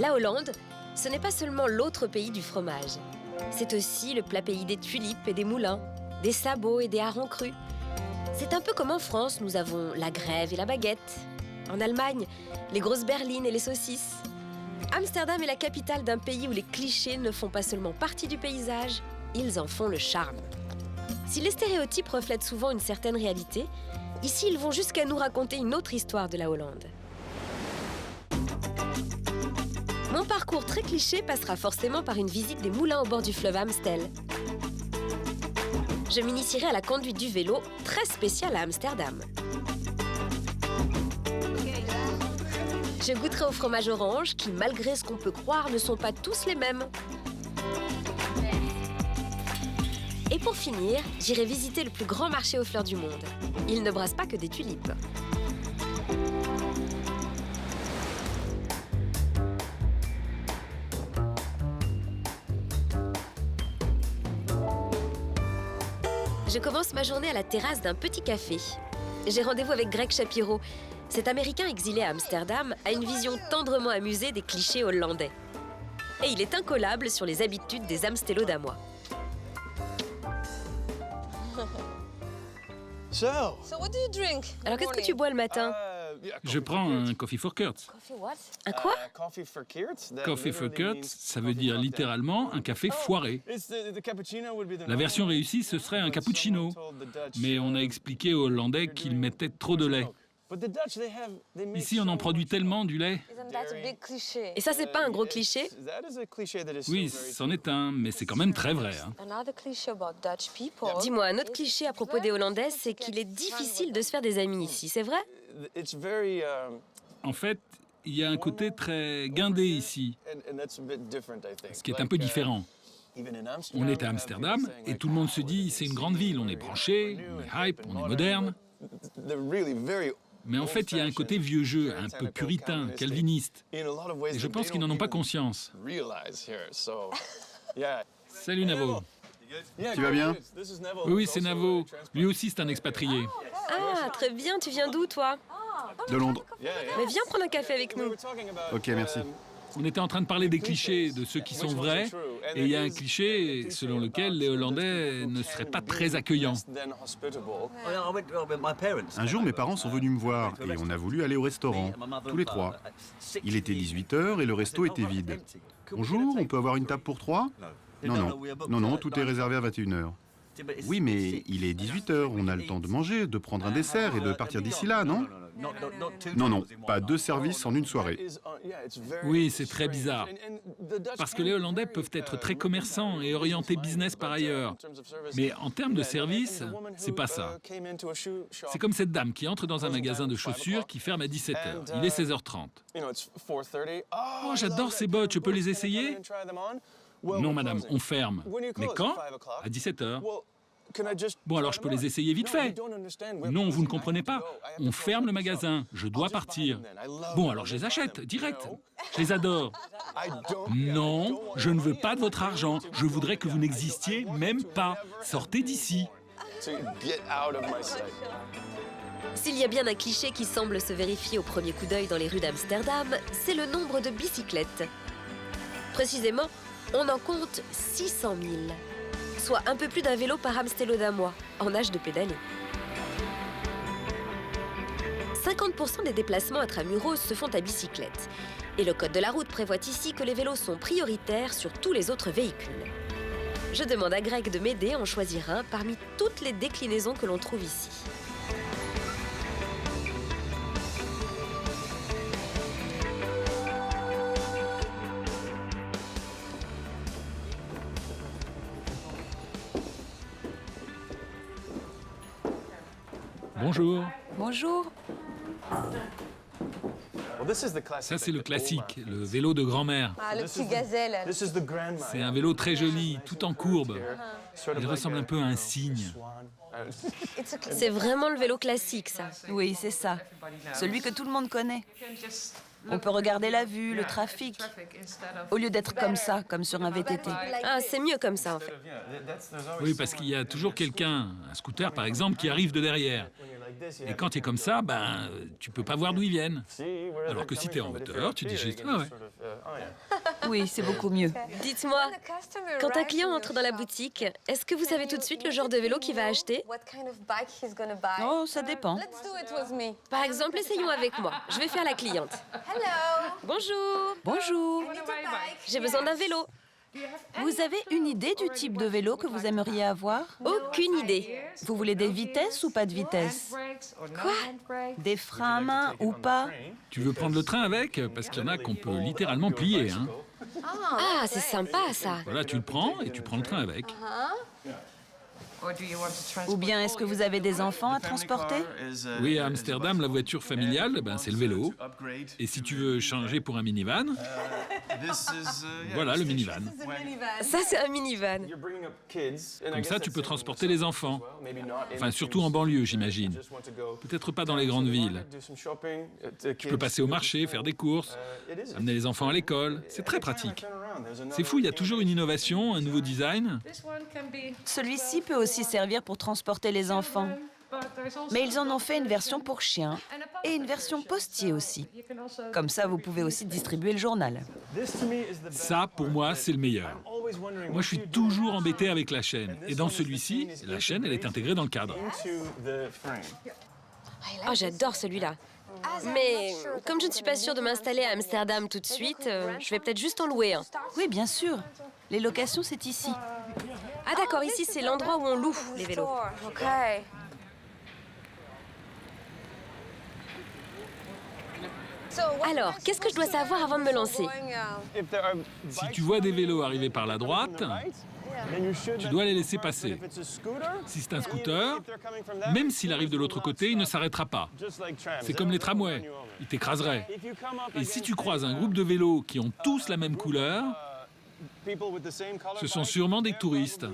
La Hollande, ce n'est pas seulement l'autre pays du fromage. C'est aussi le plat pays des tulipes et des moulins, des sabots et des harengs crus. C'est un peu comme en France, nous avons la grève et la baguette. En Allemagne, les grosses berlines et les saucisses. Amsterdam est la capitale d'un pays où les clichés ne font pas seulement partie du paysage, ils en font le charme. Si les stéréotypes reflètent souvent une certaine réalité, ici ils vont jusqu'à nous raconter une autre histoire de la Hollande. Mon parcours très cliché passera forcément par une visite des moulins au bord du fleuve Amstel. Je m'initierai à la conduite du vélo, très spéciale à Amsterdam. Je goûterai au fromage orange, qui, malgré ce qu'on peut croire, ne sont pas tous les mêmes. Et pour finir, j'irai visiter le plus grand marché aux fleurs du monde. Il ne brasse pas que des tulipes. Je commence ma journée à la terrasse d'un petit café. J'ai rendez-vous avec Greg Shapiro. Cet Américain exilé à Amsterdam a une vision tendrement amusée des clichés hollandais. Et il est incollable sur les habitudes des Amstellodamois. Alors qu'est-ce que tu bois le matin? Je prends un coffee for Kurtz. Un quoi? Coffee for Kurtz, ça veut dire littéralement un café foiré. La version réussie, ce serait un cappuccino. Mais on a expliqué aux Hollandais qu'ils mettaient trop de lait. Ici, on en produit tellement du lait. Et ça, c'est pas un gros cliché? Oui, c'en est un, mais c'est quand même très vrai. Dis-moi, un autre cliché à propos des Hollandais, c'est qu'il est difficile de se faire des amis ici, c'est vrai? En fait, il y a un côté très guindé ici, ce qui est un peu différent. On est à Amsterdam et tout le monde se dit c'est une grande ville, on est branché, on est hype, on est moderne. Mais en fait, il y a un côté vieux jeu, un peu puritain, calviniste. Et je pense qu'ils n'en ont pas conscience. Salut Navo. Tu vas bien? Oui, c'est Navo. Lui aussi, c'est un expatrié. Ah, très bien, tu viens d'où, toi? De Londres. Mais viens prendre un café avec nous. Ok, merci. On était en train de parler des clichés, de ceux qui sont vrais, et il y a un cliché selon lequel les Hollandais ne seraient pas très accueillants. Un jour, mes parents sont venus me voir et on a voulu aller au restaurant, tous les trois. Il était 18h et le resto était vide. Bonjour, on peut avoir une table pour trois? Non, tout est réservé à 21h. Oui, mais il est 18h, on a le temps de manger, de prendre un dessert et de partir d'ici là, non? Non, pas deux services en une soirée. Oui, c'est très bizarre. Parce que les Hollandais peuvent être très commerçants et orientés business par ailleurs. Mais en termes de service, c'est pas ça. C'est comme cette dame qui entre dans un magasin de chaussures qui ferme à 17h. Il est 16h30. Oh, j'adore ces bottes, je peux les essayer? Non, madame, on ferme. Mais quand? À 17h. Bon, alors je peux les essayer vite fait. Non, vous ne comprenez pas. On ferme le magasin. Je dois partir. Bon, alors je les achète, direct. Je les adore. Non, je ne veux pas de votre argent. Je voudrais que vous n'existiez même pas. Sortez d'ici. S'il y a bien un cliché qui semble se vérifier au premier coup d'œil dans les rues d'Amsterdam, c'est le nombre de bicyclettes. Précisément, on en compte 600 000, soit un peu plus d'un vélo par Amstellodamois, en âge de pédaler. 50% des déplacements intramuros se font à bicyclette. Et le code de la route prévoit ici que les vélos sont prioritaires sur tous les autres véhicules. Je demande à Greg de m'aider à en choisir un parmi toutes les déclinaisons que l'on trouve ici. Bonjour. Bonjour. Ça, c'est le classique, le vélo de grand-mère. Ah, le petit gazelle. C'est un vélo très joli, tout en courbe. Il ressemble un peu à un cygne. C'est vraiment le vélo classique, ça. Oui, c'est ça. Celui que tout le monde connaît. On peut regarder la vue, le trafic, au lieu d'être comme ça, comme sur un VTT. Ah, c'est mieux comme ça, en fait. Oui, parce qu'il y a toujours quelqu'un, un scooter par exemple, qui arrive de derrière. Et quand tu es comme ça, tu peux pas voir d'où ils viennent. Alors que si tu es en hauteur, tu dis juste « Ah ouais ». Oui, c'est beaucoup mieux. Dites-moi, quand un client entre dans la boutique, est-ce que vous savez tout de suite le genre de vélo qu'il va acheter? Oh, ça dépend. Par exemple, essayons avec moi. Je vais faire la cliente. Bonjour. Bonjour. J'ai besoin d'un vélo. Vous avez une idée du type de vélo que vous aimeriez avoir? Aucune idée. Vous voulez des vitesses ou pas de vitesse? Des freins à main ou pas? Tu veux prendre le train avec? Parce qu'il y en a qu'on peut littéralement plier. Hein. Ah, c'est sympa ça. Voilà, tu le prends et tu prends le train avec. Ou bien est-ce que vous avez des enfants à transporter? Oui, à Amsterdam, la voiture familiale, c'est le vélo. Et si tu veux changer pour un minivan, voilà le minivan. Ça, c'est un minivan. Comme ça, tu peux transporter les enfants. Enfin, surtout en banlieue, j'imagine. Peut-être pas dans les grandes villes. Tu peux passer au marché, faire des courses, amener les enfants à l'école. C'est très pratique. C'est fou, il y a toujours une innovation, un nouveau design. Celui-ci peut aussi servir pour transporter les enfants. Mais ils en ont fait une version pour chiens et une version postier aussi. Comme ça, vous pouvez aussi distribuer le journal. Ça, pour moi, c'est le meilleur. Moi, je suis toujours embêté avec la chaîne. Et dans celui-ci, la chaîne, elle est intégrée dans le cadre. Oh, j'adore celui-là. Mais comme je ne suis pas sûre de m'installer à Amsterdam tout de suite, je vais peut-être juste en louer un. Oui, bien sûr. Les locations, c'est ici. Ah d'accord, ici c'est l'endroit où on loue les vélos. Alors, qu'est-ce que je dois savoir avant de me lancer? Si tu vois des vélos arriver par la droite, tu dois les laisser passer. Si c'est un scooter, même s'il arrive de l'autre côté, il ne s'arrêtera pas. C'est comme les tramways, il t'écraserait. Et si tu croises un groupe de vélos qui ont tous la même couleur, ce sont sûrement des touristes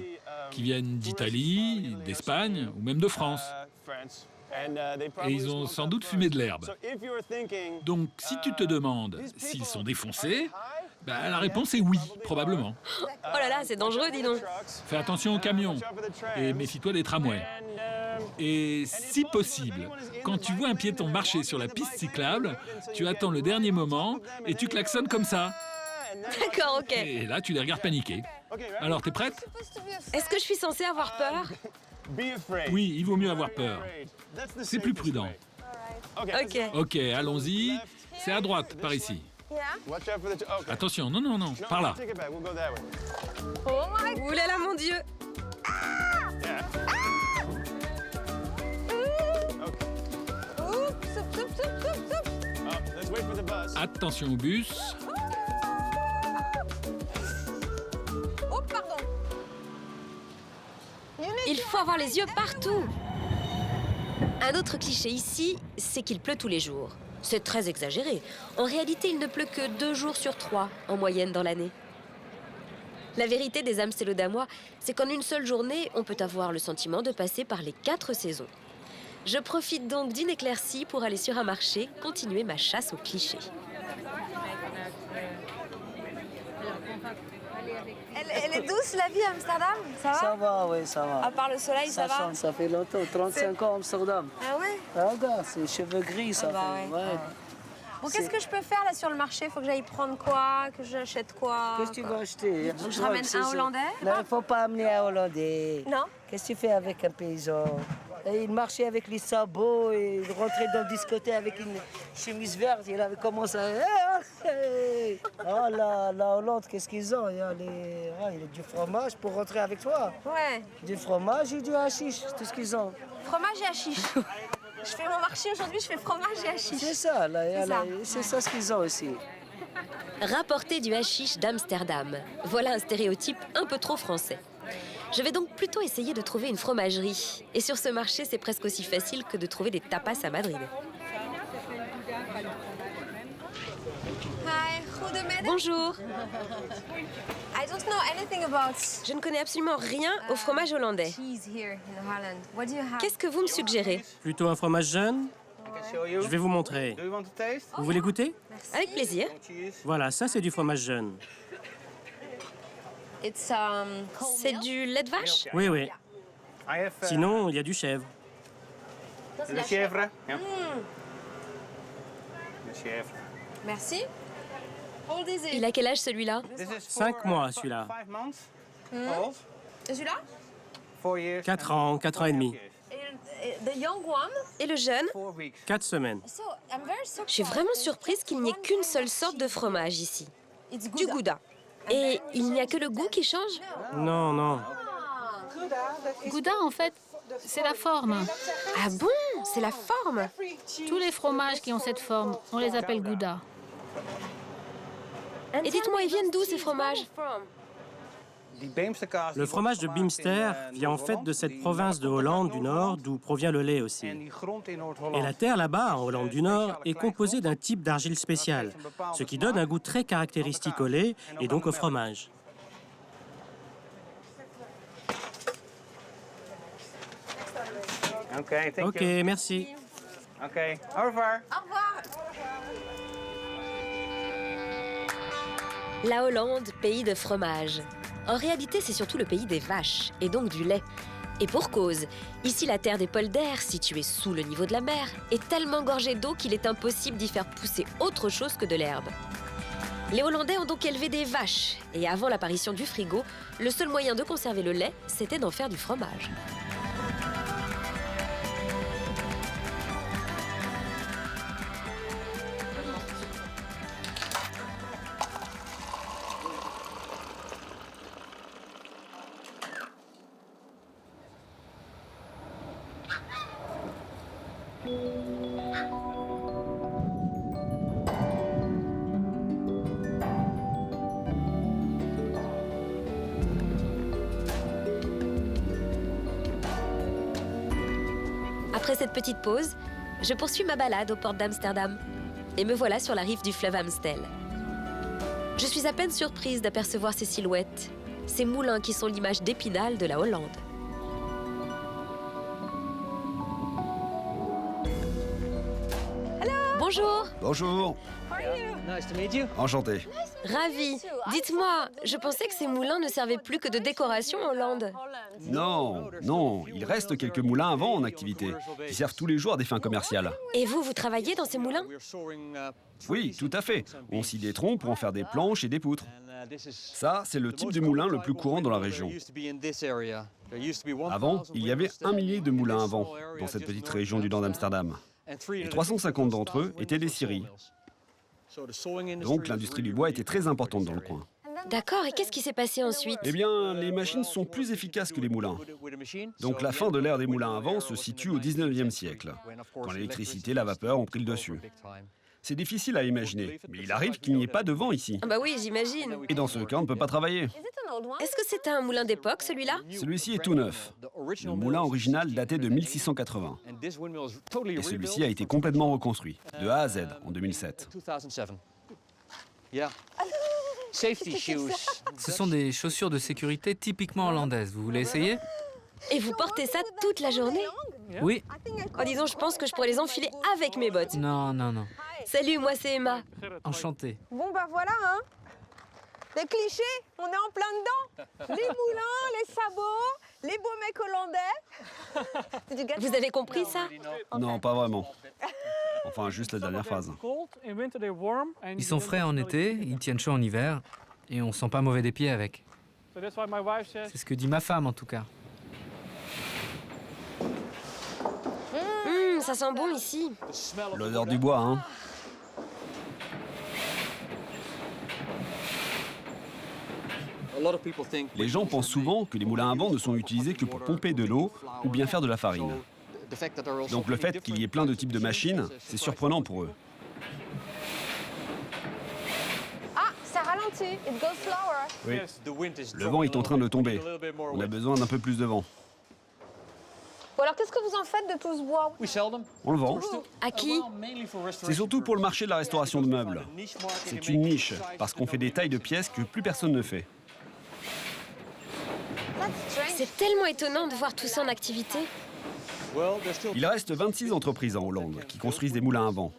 qui viennent d'Italie, d'Espagne ou même de France. Et ils ont sans doute fumé de l'herbe. Donc, si tu te demandes s'ils sont défoncés, la réponse est oui, probablement. Oh là là, c'est dangereux, dis donc. Fais attention aux camions et méfie-toi des tramways. Et si possible, quand tu vois un piéton marcher sur la piste cyclable, tu attends le dernier moment et tu klaxonnes comme ça. D'accord, ok. Et là, tu les regardes paniquer. Alors, t'es prête? Est-ce que je suis censée avoir peur? Oui, il vaut mieux avoir peur. C'est plus prudent. Ok. Ok, allons-y. C'est à droite, par ici. Attention, non, non, non, par là. Ouh là là, mon Dieu. Attention au bus. Il faut avoir les yeux partout. Un autre cliché ici, c'est qu'il pleut tous les jours. C'est très exagéré. En réalité, il ne pleut que 2 jours sur 3 en moyenne dans l'année. La vérité des Amsterdamois, c'est qu'en une seule journée, on peut avoir le sentiment de passer par les 4 saisons. Je profite donc d'une éclaircie pour aller sur un marché, continuer ma chasse aux clichés. Elle est douce, la vie à Amsterdam? Ça va? Ça va, oui, ça va. À part le soleil, ça va? change, ça fait longtemps, 35 ans à Amsterdam. Ah ouais? Regarde, c'est cheveux gris, ça fait. Ouais. Bon, qu'est-ce que je peux faire là sur le marché? Faut que j'aille prendre quoi? Que j'achète quoi? Qu'est-ce que tu vas acheter? Donc, je ramène un Hollandais? Non, il ne faut pas amener un Hollandais. Non? Qu'est-ce que tu fais avec un paysan? Et il marchait avec les sabots et il rentrait dans le discothèque avec une chemise verte. Il avait commencé à... Oh là, la Hollande, qu'est-ce qu'ils ont? Il y a du fromage pour rentrer avec toi. Ouais. Du fromage et du hashish, tout ce qu'ils ont. Fromage et hashish. Je fais mon marché aujourd'hui, je fais fromage et hashish. C'est ça, c'est ça ce qu'ils ont aussi. Rapporter du hashish d'Amsterdam. Voilà un stéréotype un peu trop français. Je vais donc plutôt essayer de trouver une fromagerie. Et sur ce marché, c'est presque aussi facile que de trouver des tapas à Madrid. Hi, goedemiddag. Bonjour. I don't know anything about Je ne connais absolument rien au fromage hollandais. cheese here in Holland. What do you have? Qu'est-ce que vous me suggérez? Plutôt un fromage jeune? Je vais vous montrer. Vous voulez goûter? Avec plaisir. Voilà, ça c'est du fromage jeune. It's C'est du lait de vache? Oui, oui. Sinon, il y a du chèvre. Le chèvre. Merci. Il a quel âge celui-là? 5 mois, celui-là. Et celui-là? 4 ans, 4 ans et demi. The young one. Et le jeune? 4 semaines. So, I'm very surprised. Je suis vraiment surprise qu'il n'y ait qu'une seule sorte de fromage ici. It's Du Gouda. Et il n'y a que le goût qui change? Non, non. Gouda, en fait, c'est la forme. Ah bon? C'est la forme? Tous les fromages qui ont cette forme, on les appelle Gouda. Et dites-moi, ils viennent d'où ces fromages? Le fromage de Beemster vient en fait de cette province de Hollande du Nord, d'où provient le lait aussi. Et la terre là-bas, en Hollande du Nord, est composée d'un type d'argile spécial, ce qui donne un goût très caractéristique au lait et donc au fromage. Ok, merci. Au revoir. La Hollande, pays de fromage. En réalité, c'est surtout le pays des vaches, et donc du lait. Et pour cause, ici la terre des polders, située sous le niveau de la mer, est tellement gorgée d'eau qu'il est impossible d'y faire pousser autre chose que de l'herbe. Les Hollandais ont donc élevé des vaches, et avant l'apparition du frigo, le seul moyen de conserver le lait, c'était d'en faire du fromage. Après cette petite pause, je poursuis ma balade aux portes d'Amsterdam. Et me voilà sur la rive du fleuve Amstel. Je suis à peine surprise d'apercevoir ces silhouettes, ces moulins qui sont l'image d'Épinal de la Hollande. Bonjour, Bonjour. Enchanté. ravie. Dites-moi, je pensais que ces moulins ne servaient plus que de décoration en Hollande. Non, non, il reste quelques moulins à vent en activité, qui servent tous les jours à des fins commerciales. Et vous travaillez dans ces moulins? Oui, tout à fait. On scie des troncs pour en faire des planches et des poutres. Ça, c'est le type de moulin le plus courant dans la région. Avant, il y avait 1 millier de moulins à vent dans cette petite région du nord d'Amsterdam. Et 350 d'entre eux étaient des scieries. Donc l'industrie du bois était très importante dans le coin. D'accord, et qu'est-ce qui s'est passé ensuite? Eh bien, les machines sont plus efficaces que les moulins. Donc la fin de l'ère des moulins à vent se situe au 19e siècle, quand l'électricité et la vapeur ont pris le dessus. C'est difficile à imaginer, mais il arrive qu'il n'y ait pas de vent ici. Ah bah oui, j'imagine. Et dans ce cas, on ne peut pas travailler. Est-ce que c'est un moulin d'époque, celui-là? Celui-ci est tout neuf. Le moulin original datait de 1680. Et celui-ci a été complètement reconstruit, de A à Z, en 2007. Ce sont des chaussures de sécurité typiquement hollandaises. Vous voulez essayer? Et vous portez ça toute la journée? Oui. Oh, disons, je pense que je pourrais les enfiler avec mes bottes. Non, non, non. Salut, moi c'est Emma. Enchanté. Bon, bah voilà, hein. Les clichés, on est en plein dedans. Les moulins, les sabots, les beaux mecs hollandais. Vous avez compris ça? Non, pas vraiment. Enfin, juste la dernière phrase. Ils sont frais en été, ils tiennent chaud en hiver, et on sent pas mauvais des pieds avec. C'est ce que dit ma femme, en tout cas. Ça sent bon ici. L'odeur du bois, hein. Les gens pensent souvent que les moulins à vent ne sont utilisés que pour pomper de l'eau ou bien faire de la farine. Donc le fait qu'il y ait plein de types de machines, c'est surprenant pour eux. Ah, ça ralentit. It goes slower. Oui, le vent est en train de tomber. On a besoin d'un peu plus de vent. Bon, alors qu'est-ce que vous en faites de tout ce bois? On le vend. À qui? C'est surtout pour le marché de la restauration de meubles. C'est une niche, parce qu'on fait des tailles de pièces que plus personne ne fait. C'est tellement étonnant de voir tout ça en activité. Il reste 26 entreprises en Hollande qui construisent des moulins à vent.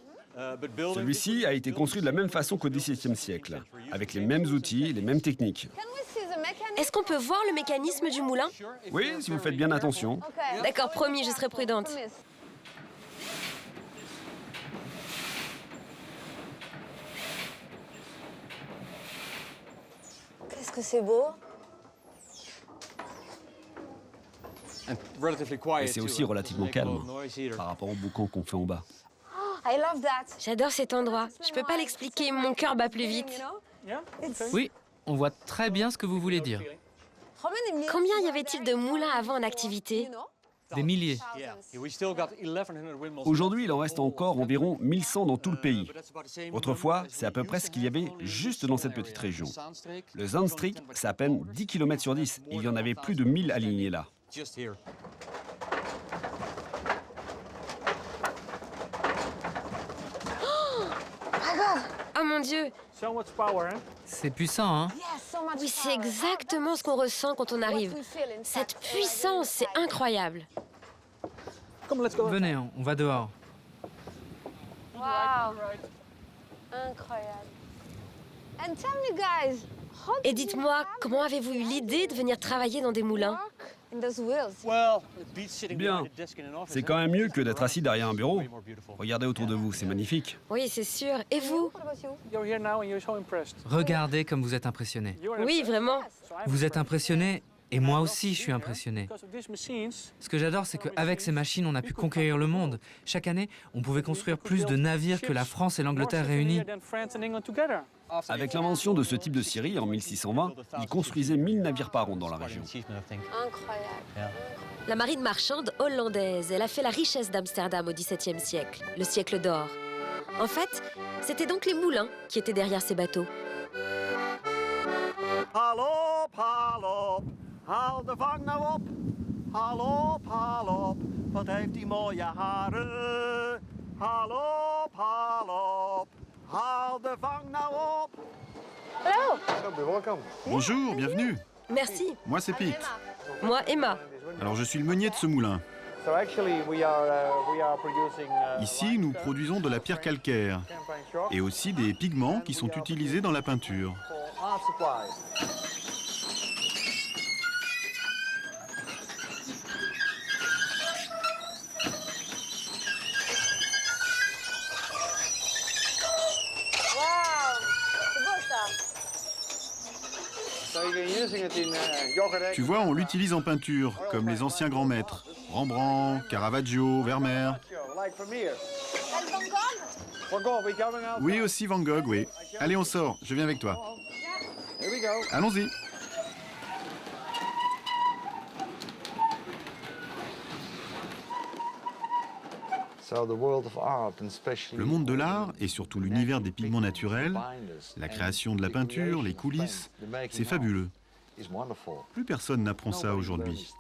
Celui-ci a été construit de la même façon qu'au XVIIe siècle, avec les mêmes outils, les mêmes techniques. Est-ce qu'on peut voir le mécanisme du moulin? Oui, si vous faites bien attention. D'accord, promis, je serai prudente. que c'est beau. Et c'est aussi relativement calme par rapport au boucan qu'on fait en bas. I love that. J'adore cet endroit. Je peux pas l'expliquer, mon cœur bat plus vite. Oui, on voit très bien ce que vous voulez dire. Combien y avait-il de moulins avant en activité? Des milliers. Aujourd'hui, il en reste encore environ 1100 dans tout le pays. Autrefois, c'est à peu près ce qu'il y avait juste dans cette petite région. Le Zaanstreek, c'est à peine 10 km sur 10. Il y en avait plus de 1000 alignés là. Oh mon Dieu! C'est puissant, hein? Oui, c'est exactement ce qu'on ressent quand on arrive. Cette puissance, c'est incroyable. Venez, on va dehors. Wow. Incroyable. And tell me guys, how Et did you dites-moi, have comment avez-vous eu l'idée de venir travailler dans des moulins? in those wheels? Bien. C'est quand même mieux que d'être assis derrière un bureau. Regardez autour de vous, c'est magnifique. Oui, c'est sûr. Et vous? What about you? Regardez comme vous êtes impressionnés. Oui, vraiment. Vous êtes impressionnés et moi aussi je suis impressionné. Ce que j'adore, c'est qu'avec ces machines, on a pu conquérir le monde. Chaque année, on pouvait construire plus de navires que la France et l'Angleterre réunis. Avec l'invention de ce type de scierie en 1620, ils construisaient 1000 navires par an dans la région. Incroyable. La marine marchande hollandaise, elle a fait la richesse d'Amsterdam au XVIIe siècle, le siècle d'or. En fait, c'était donc les moulins qui étaient derrière ces bateaux. Halop, halop, haal de vang nou op. Halop, halop, wat heeft die mooie haren. Halop, halop, haal de vang nou op. Hello. Bonjour, bienvenue. Merci. Moi, c'est Pete. Moi, Emma. Alors, je suis le meunier de ce moulin. Ici, nous produisons de la pierre calcaire et aussi des pigments qui sont utilisés dans la peinture. Tu vois, on l'utilise en peinture, comme les anciens grands maîtres. Rembrandt, Caravaggio, Vermeer. Oui, aussi Van Gogh, oui. Allez, on sort, je viens avec toi. Allons-y. Le monde de l'art, et surtout l'univers des pigments naturels, la création de la peinture, les coulisses, c'est fabuleux. Plus personne n'apprend ça aujourd'hui.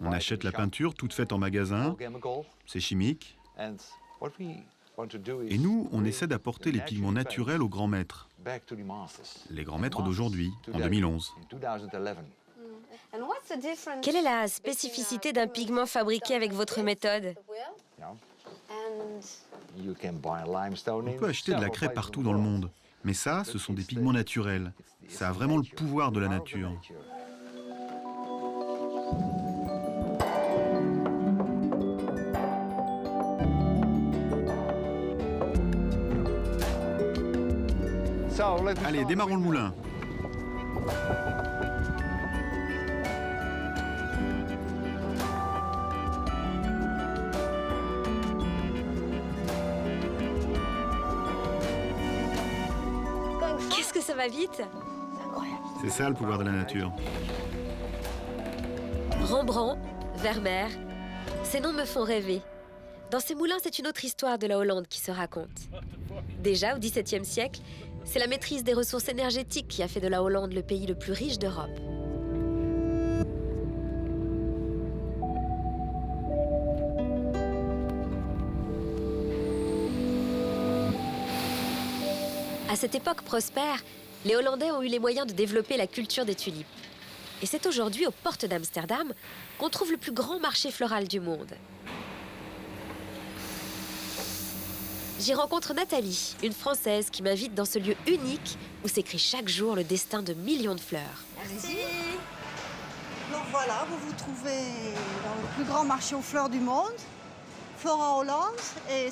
On achète la peinture toute faite en magasin, c'est chimique. Et nous, on essaie d'apporter les pigments naturels aux grands maîtres. Les grands maîtres d'aujourd'hui, en 2011. Quelle est la spécificité d'un pigment fabriqué avec votre méthode? On peut acheter de la craie partout dans le monde. Mais ça, ce sont des pigments naturels. Ça a vraiment le pouvoir de la nature. Allez, démarrons le moulin. Qu'est-ce que ça va vite? C'est ça le pouvoir de la nature. Rembrandt, Vermeer, ces noms me font rêver. Dans ces moulins, c'est une autre histoire de la Hollande qui se raconte. Déjà, au XVIIe siècle, c'est la maîtrise des ressources énergétiques qui a fait de la Hollande le pays le plus riche d'Europe. À cette époque prospère, les Hollandais ont eu les moyens de développer la culture des tulipes. Et c'est aujourd'hui, aux portes d'Amsterdam, qu'on trouve le plus grand marché floral du monde. J'y rencontre Nathalie, une Française qui m'invite dans ce lieu unique où s'écrit chaque jour le destin de millions de fleurs. Allez-y. Donc voilà, vous vous trouvez dans le plus grand marché aux fleurs du monde. Flora Hollande et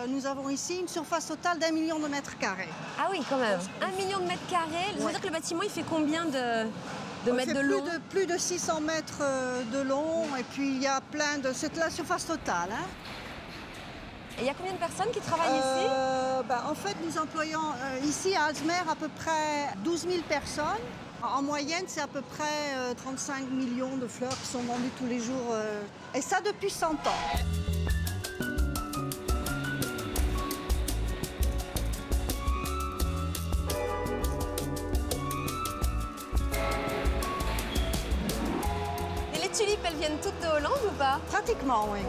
nous avons ici une surface totale d'1 million de mètres carrés. Ah oui, quand même. 1 million de mètres carrés. Ça veut dire que le bâtiment, il fait combien de mètres de long? Plus de 600 mètres de long et puis il y a plein de... C'est la surface totale. Hein. Et il y a combien de personnes qui travaillent ici? En fait, nous employons ici à Aalsmeer à peu près 12 000 personnes. En moyenne, c'est à peu près 35 millions de fleurs qui sont vendues tous les jours. Et ça depuis 100 ans. Et les tulipes, elles viennent toutes de Hollande ou pas? Pratiquement, oui.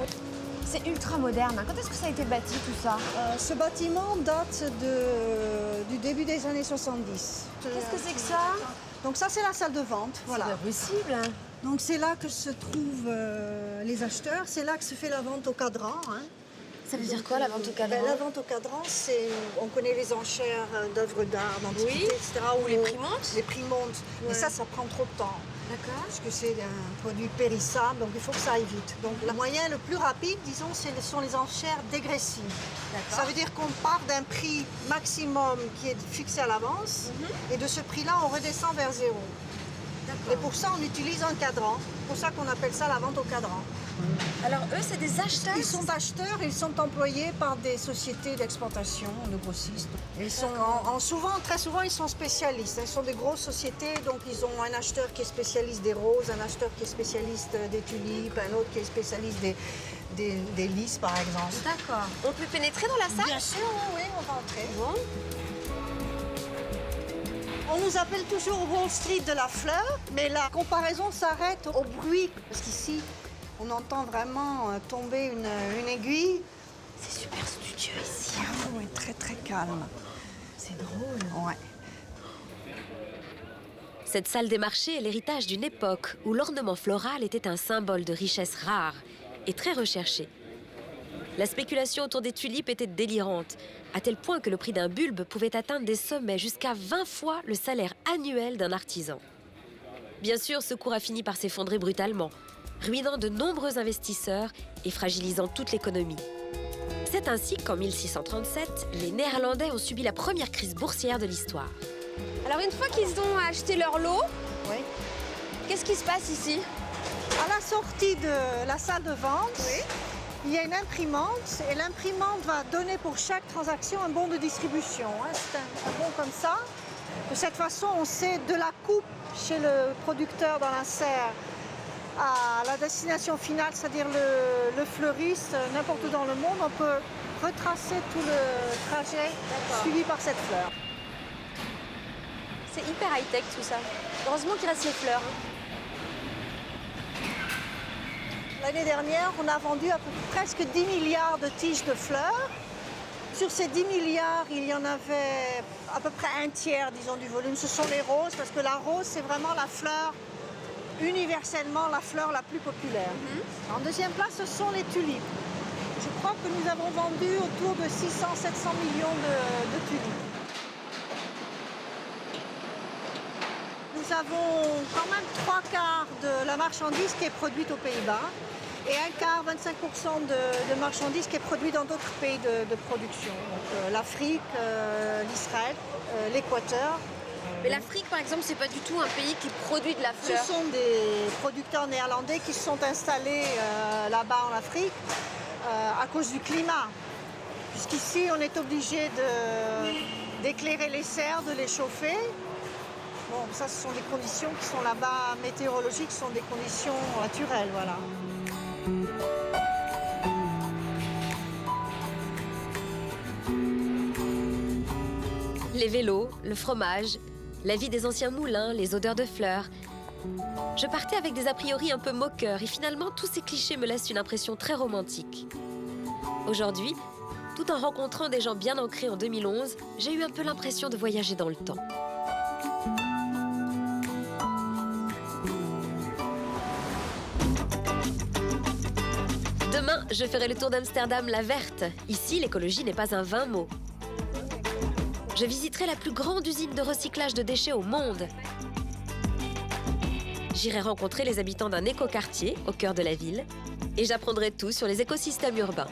C'est ultra moderne. Quand est-ce que ça a été bâti, tout ça? Ce bâtiment date du début des années 70. Qu'est-ce que c'est que ça? Donc ça, c'est la salle de vente. Voilà. C'est pas possible. Donc c'est là que se trouvent les acheteurs. C'est là que se fait la vente au cadran. Hein. Ça veut dire quoi, la vente au cadran? La vente au cadran, c'est... On connaît les enchères d'œuvres d'art, d'antiquité, etc. Ou les prix montent? Les prix montent. Ouais. Mais ça prend trop de temps. D'accord. Parce que c'est un produit périssable, donc il faut que ça aille vite. Donc le moyen le plus rapide, disons, ce sont les enchères dégressives. Ça veut dire qu'on part d'un prix maximum qui est fixé à l'avance, et de ce prix-là, on redescend vers zéro. Et pour ça, on utilise un cadran. C'est pour ça qu'on appelle ça la vente au cadran. Alors eux, c'est des acheteurs? Ils sont acheteurs, ils sont employés par des sociétés d'exportation, de grossistes. Ils sont très souvent, ils sont spécialistes. Ils sont des grosses sociétés, donc ils ont un acheteur qui est spécialiste des roses, un acheteur qui est spécialiste des tulipes, un autre qui est spécialiste des lys, par exemple. D'accord. On peut pénétrer dans la salle? Bien sûr, oui, on va entrer. Bon. On nous appelle toujours Wall Street de la fleur, mais la comparaison s'arrête au bruit. Parce qu'ici, on entend vraiment tomber une aiguille. C'est super studieux ici. Oui, très très calme. C'est drôle. Ouais. Cette salle des marchés est l'héritage d'une époque où l'ornement floral était un symbole de richesse rare et très recherché. La spéculation autour des tulipes était délirante, à tel point que le prix d'un bulbe pouvait atteindre des sommets jusqu'à 20 fois le salaire annuel d'un artisan. Bien sûr, ce cours a fini par s'effondrer brutalement, ruinant de nombreux investisseurs et fragilisant toute l'économie. C'est ainsi qu'en 1637, les Néerlandais ont subi la première crise boursière de l'histoire. Alors une fois qu'ils ont acheté leur lot, qu'est-ce qui se passe ici? À la sortie de la salle de vente, il y a une imprimante et l'imprimante va donner pour chaque transaction un bon de distribution. C'est un bon comme ça. De cette façon, on sait de la coupe chez le producteur dans la serre à la destination finale, c'est-à-dire le fleuriste, n'importe où dans le monde, on peut retracer tout le trajet suivi par cette fleur. C'est hyper high-tech tout ça. Heureusement qu'il reste les fleurs. L'année dernière, on a vendu presque 10 milliards de tiges de fleurs. Sur ces 10 milliards, il y en avait à peu près un tiers, disons, du volume. Ce sont les roses, parce que la rose, c'est vraiment la fleur, universellement la fleur la plus populaire. En deuxième place, ce sont les tulipes. Je crois que nous avons vendu autour de 600-700 millions de tulipes. Nous avons quand même 3/4 de la marchandise qui est produite aux Pays-Bas et 1/4, 25% de marchandises qui est produite dans d'autres pays de production. Donc l'Afrique, l'Israël, l'Équateur. Mais l'Afrique, par exemple, c'est pas du tout un pays qui produit de la fleur. Ce sont des producteurs néerlandais qui se sont installés là-bas en Afrique à cause du climat. Puisqu'ici, on est obligé d'éclairer les serres, de les chauffer. Bon, ça, ce sont des conditions qui sont là-bas météorologiques, ce sont des conditions naturelles, voilà. Les vélos, le fromage, la vie des anciens moulins, les odeurs de fleurs. Je partais avec des a priori un peu moqueurs et finalement, tous ces clichés me laissent une impression très romantique. Aujourd'hui, tout en rencontrant des gens bien ancrés en 2011, j'ai eu un peu l'impression de voyager dans le temps. Demain, je ferai le tour d'Amsterdam la Verte. Ici, l'écologie n'est pas un vain mot. Je visiterai la plus grande usine de recyclage de déchets au monde. J'irai rencontrer les habitants d'un écoquartier au cœur de la ville. et j'apprendrai tout sur les écosystèmes urbains.